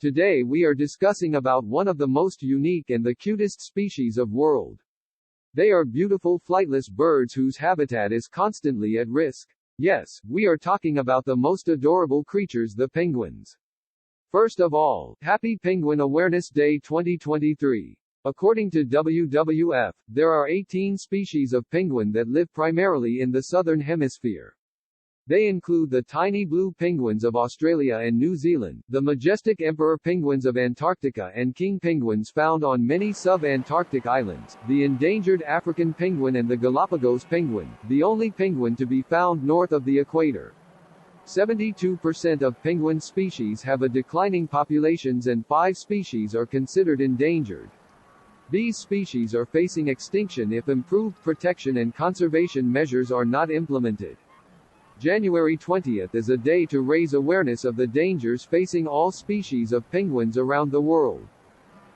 Today we are discussing about one of the most unique and the cutest species of world. They are beautiful flightless birds whose habitat is constantly at risk. Yes, we are talking about the most adorable creatures, the penguins. First of all, Happy Penguin Awareness Day 2023. According to WWF, there are 18 species of penguin that live primarily in the southern hemisphere. They include the tiny blue penguins of Australia and New Zealand, the majestic emperor penguins of Antarctica and king penguins found on many sub-Antarctic islands, the endangered African penguin and the Galapagos penguin, the only penguin to be found north of the equator. 72% of penguin species have a declining populations and 5 species are considered endangered. These species are facing extinction if improved protection and conservation measures are not implemented. January 20th is a day to raise awareness of the dangers facing all species of penguins around the world.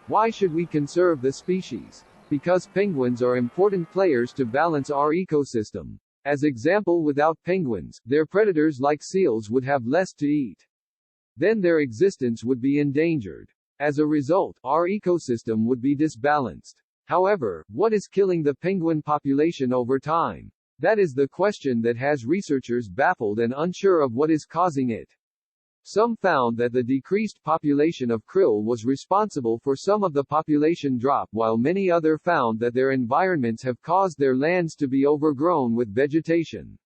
Why should we conserve the species? Because penguins are important players to balance our ecosystem. As example, without penguins, their predators like seals would have less to eat. Then their existence would be endangered. As a result, our ecosystem would be disbalanced. However, what is killing the penguin population over time? That is the question that has researchers baffled and unsure of what is causing it. Some found that the decreased population of krill was responsible for some of the population drop, while many others found that their environments have caused their lands to be overgrown with vegetation.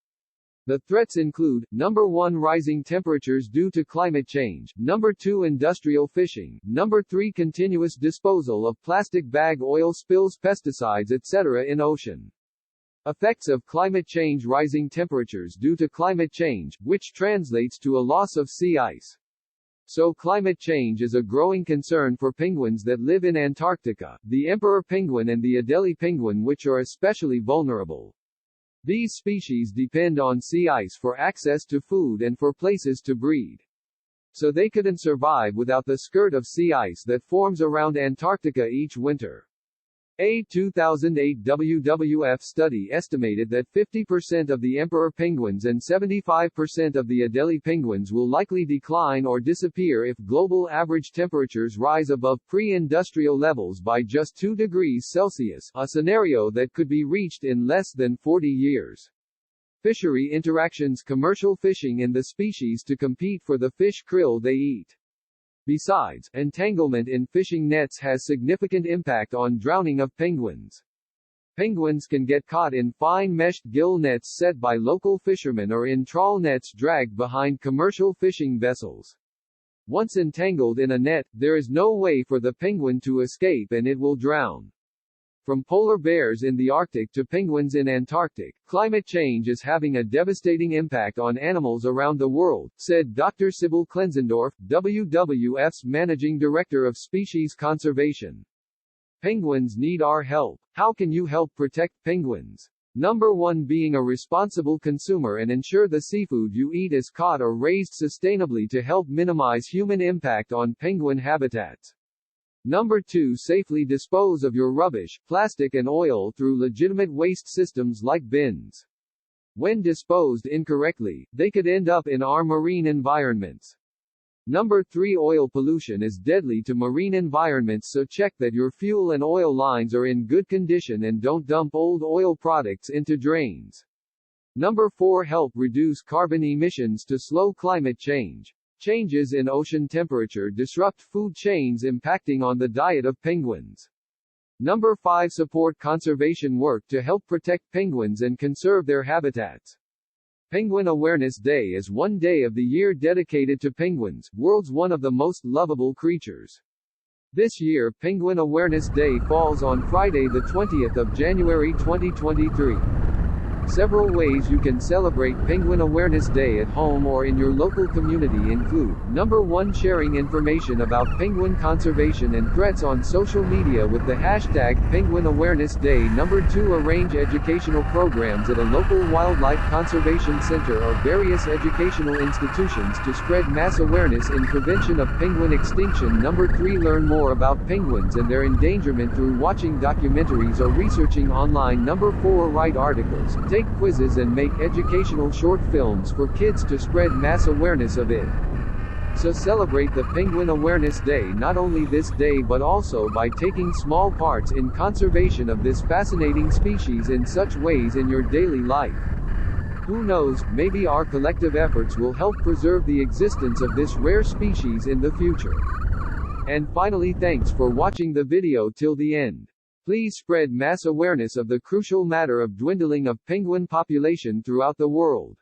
The threats include, number 1 rising temperatures due to climate change, number 2 industrial fishing, number 3 continuous disposal of plastic bag oil spills pesticides etc. in ocean. Effects of climate change: rising temperatures due to climate change, which translates to a loss of sea ice. So climate change is a growing concern for penguins that live in Antarctica, the emperor penguin and the Adelie penguin, which are especially vulnerable. These species depend on sea ice for access to food and for places to breed. So they couldn't survive without the skirt of sea ice that forms around Antarctica each winter. A 2008 WWF study estimated that 50% of the emperor penguins and 75% of the Adelie penguins will likely decline or disappear if global average temperatures rise above pre-industrial levels by just 2 degrees Celsius, a scenario that could be reached in less than 40 years. Fishery interactions: commercial fishing in the species to compete for the fish krill they eat. Besides, entanglement in fishing nets has significant impact on drowning of penguins. Penguins can get caught in fine meshed gill nets set by local fishermen or in trawl nets dragged behind commercial fishing vessels. Once entangled in a net, there is no way for the penguin to escape and it will drown. From polar bears in the Arctic to penguins in Antarctic, climate change is having a devastating impact on animals around the world, said Dr. Sybil Klenzendorf, WWF's Managing Director of Species Conservation. Penguins need our help. How can you help protect penguins? Number 1, being a responsible consumer and ensure the seafood you eat is caught or raised sustainably to help minimize human impact on penguin habitats. Number 2, safely dispose of your rubbish, plastic and oil through legitimate waste systems like bins. When disposed incorrectly, they could end up in our marine environments. Number 3, oil pollution is deadly to marine environments, so check that your fuel and oil lines are in good condition and don't dump old oil products into drains. Number 4, help reduce carbon emissions to slow climate change. Changes in ocean temperature disrupt food chains impacting on the diet of penguins. Number 5, support conservation work to help protect penguins and conserve their habitats. Penguin Awareness Day is one day of the year dedicated to penguins, world's one of the most lovable creatures. This year, Penguin Awareness Day falls on Friday the 20th of January 2023. Several ways you can celebrate Penguin Awareness Day at home or in your local community include, number 1, sharing information about penguin conservation and threats on social media with the hashtag Penguin Awareness Day. Number 2, arrange educational programs at a local wildlife conservation center or various educational institutions to spread mass awareness in prevention of penguin extinction. Number 3, learn more about penguins and their endangerment through watching documentaries or researching online. Number 4, write articles, take quizzes and make educational short films for kids to spread mass awareness of it. So celebrate the Penguin Awareness Day not only this day but also by taking small parts in conservation of this fascinating species in such ways in your daily life. Who knows, maybe our collective efforts will help preserve the existence of this rare species in the future. And finally, thanks for watching the video till the end. Please spread mass awareness of the crucial matter of dwindling of penguin population throughout the world.